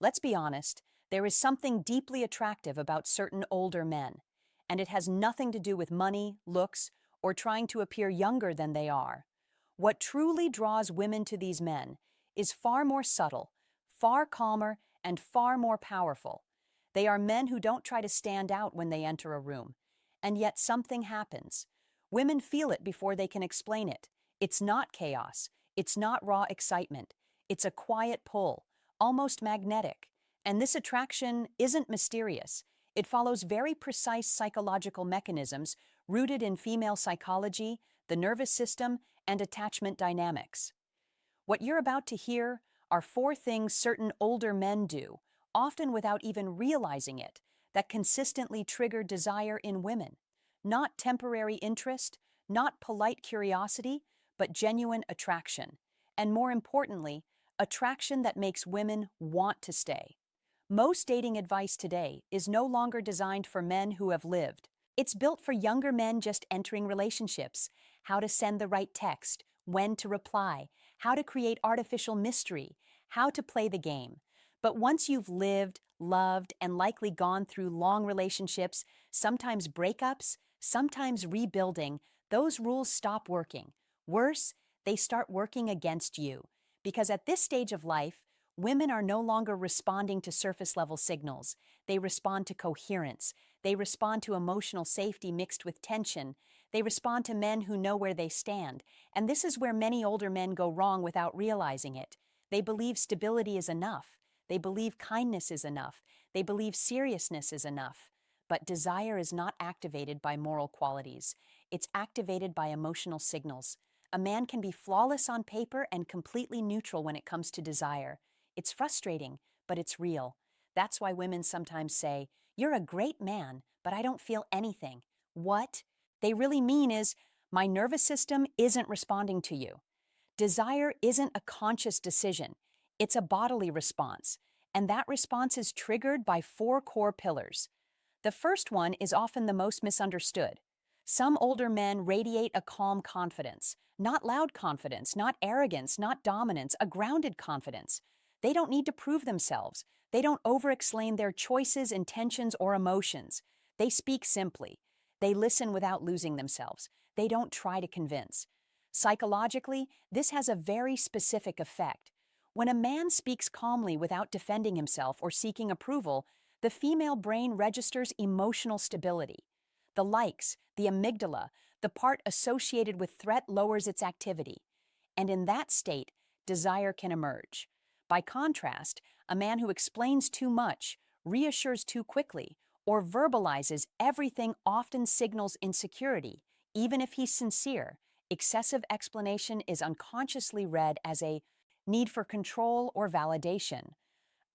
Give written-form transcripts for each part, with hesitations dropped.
Let's be honest, there is something deeply attractive about certain older men, and it has nothing to do with money, looks, or trying to appear younger than they are. What truly draws women to these men is far more subtle, far calmer, and far more powerful. They are men who don't try to stand out when they enter a room, and yet something happens. Women feel it before they can explain it. It's not chaos. It's not raw excitement. It's a quiet pull, almost magnetic. And this attraction isn't mysterious. It follows very precise psychological mechanisms rooted in female psychology, the nervous system, and attachment dynamics. What you're about to hear are 4 things certain older men do, often without even realizing it, that consistently trigger desire in women. Not temporary interest, not polite curiosity, but genuine attraction. And more importantly, attraction that makes women want to stay. Most dating advice today is no longer designed for men who have lived. It's built for younger men just entering relationships, how to send the right text, when to reply, how to create artificial mystery, how to play the game. But once you've lived, loved, and likely gone through long relationships, sometimes breakups, sometimes rebuilding, those rules stop working. Worse, they start working against you. Because at this stage of life, women are no longer responding to surface-level signals. They respond to coherence. They respond to emotional safety mixed with tension. They respond to men who know where they stand. And this is where many older men go wrong without realizing it. They believe stability is enough. They believe kindness is enough. They believe seriousness is enough. But desire is not activated by moral qualities. It's activated by emotional signals. A man can be flawless on paper and completely neutral when it comes to desire. It's frustrating, but it's real. That's why women sometimes say, "You're a great man, but I don't feel anything." What they really mean is, my nervous system isn't responding to you. Desire isn't a conscious decision. It's a bodily response, and that response is triggered by 4 core pillars. The first one is often the most misunderstood. Some older men radiate a calm confidence, not loud confidence, not arrogance, not dominance, a grounded confidence. They don't need to prove themselves. They don't over-explain their choices, intentions, or emotions. They speak simply. They listen without losing themselves. They don't try to convince. Psychologically, this has a very specific effect. When a man speaks calmly without defending himself or seeking approval, the female brain registers emotional stability. The likes, the amygdala, the part associated with threat lowers its activity. And in that state, desire can emerge. By contrast, a man who explains too much, reassures too quickly, or verbalizes everything often signals insecurity, even if he's sincere. Excessive explanation is unconsciously read as a need for control or validation.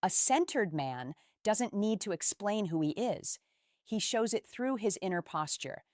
A centered man doesn't need to explain who he is. He shows it through his inner posture.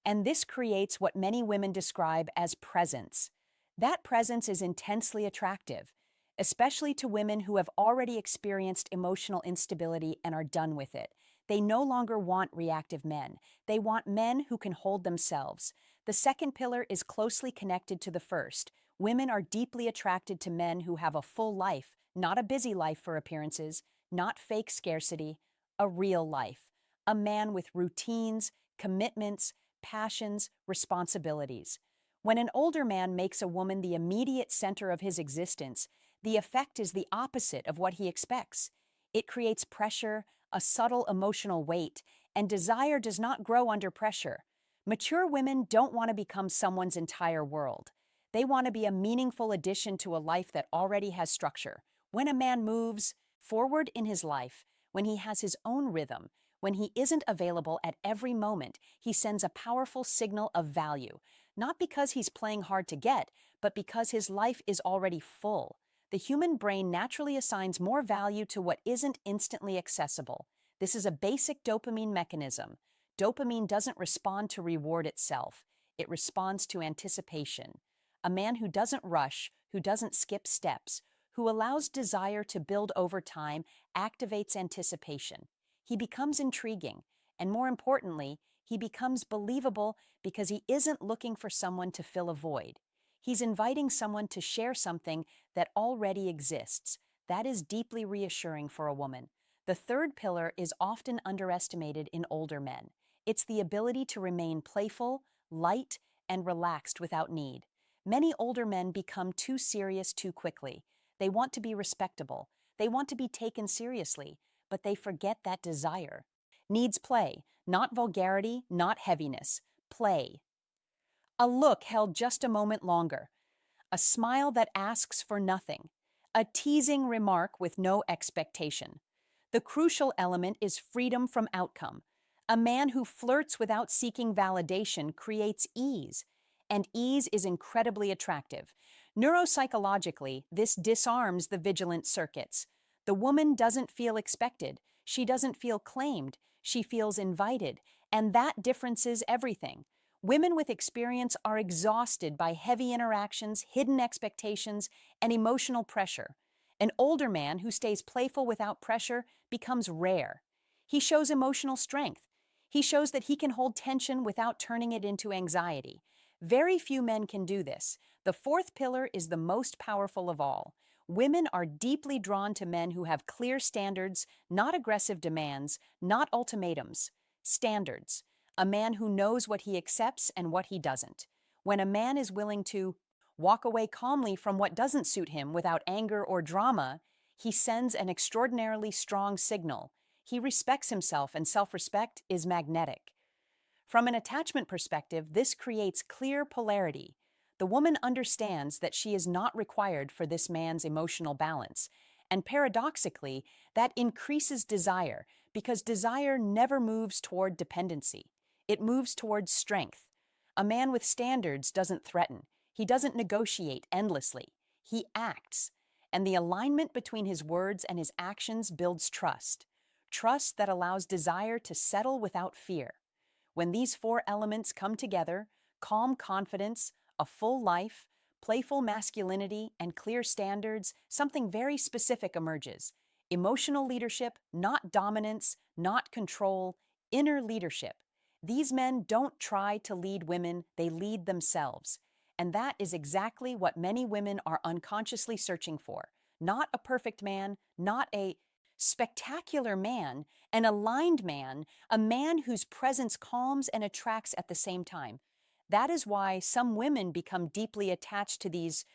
And this creates what many women describe as presence. That presence is intensely attractive, especially to women who have already experienced emotional instability and are done with it. They no longer want reactive men. They want men who can hold themselves. The second pillar is closely connected to the first. Women are deeply attracted to men who have a full life, not a busy life for appearances, not fake scarcity, a real life. A man with routines, commitments, passions, responsibilities. When an older man makes a woman the immediate center of his existence, the effect is the opposite of what he expects. It creates pressure, a subtle emotional weight, and desire does not grow under pressure. Mature women don't want to become someone's entire world. They want to be a meaningful addition to a life that already has structure. When a man moves forward in his life, when he has his own rhythm, when he isn't available at every moment, he sends a powerful signal of value, not because he's playing hard to get, but because his life is already full. The human brain naturally assigns more value to what isn't instantly accessible. This is a basic dopamine mechanism. Dopamine doesn't respond to reward itself. It responds to anticipation. A man who doesn't rush, who doesn't skip steps, who allows desire to build over time, activates anticipation. He becomes intriguing, and more importantly, he becomes believable because he isn't looking for someone to fill a void. He's inviting someone to share something that already exists. That is deeply reassuring for a woman. The third pillar is often underestimated in older men. It's the ability to remain playful, light, and relaxed without need. Many older men become too serious too quickly. They want to be respectable. They want to be taken seriously, but they forget that desire needs play, not vulgarity, not heaviness. Play. A look held just a moment longer. A smile that asks for nothing. A teasing remark with no expectation. The crucial element is freedom from outcome. A man who flirts without seeking validation creates ease, and ease is incredibly attractive. Neuropsychologically, this disarms the vigilant circuits. The woman doesn't feel expected, she doesn't feel claimed, she feels invited, and that differences everything. Women with experience are exhausted by heavy interactions, hidden expectations, and emotional pressure. An older man who stays playful without pressure becomes rare. He shows emotional strength. He shows that he can hold tension without turning it into anxiety. Very few men can do this. The fourth pillar is the most powerful of all. Women are deeply drawn to men who have clear standards, not aggressive demands, not ultimatums. Standards. A man who knows what he accepts and what he doesn't. When a man is willing to walk away calmly from what doesn't suit him without anger or drama, he sends an extraordinarily strong signal. He respects himself, and self-respect is magnetic. From an attachment perspective, this creates clear polarity. The woman understands that she is not required for this man's emotional balance, and paradoxically, that increases desire because desire never moves toward dependency. It moves towards strength. A man with standards doesn't threaten. He doesn't negotiate endlessly. He acts, and the alignment between his words and his actions builds trust. Trust that allows desire to settle without fear. When these four elements come together, calm confidence, a full life, playful masculinity, and clear standards, something very specific emerges. Emotional leadership, not dominance, not control, inner leadership. These men don't try to lead women, they lead themselves. And that is exactly what many women are unconsciously searching for. Not a perfect man, not a spectacular man, an aligned man, a man whose presence calms and attracts at the same time. That is why some women become deeply attached to these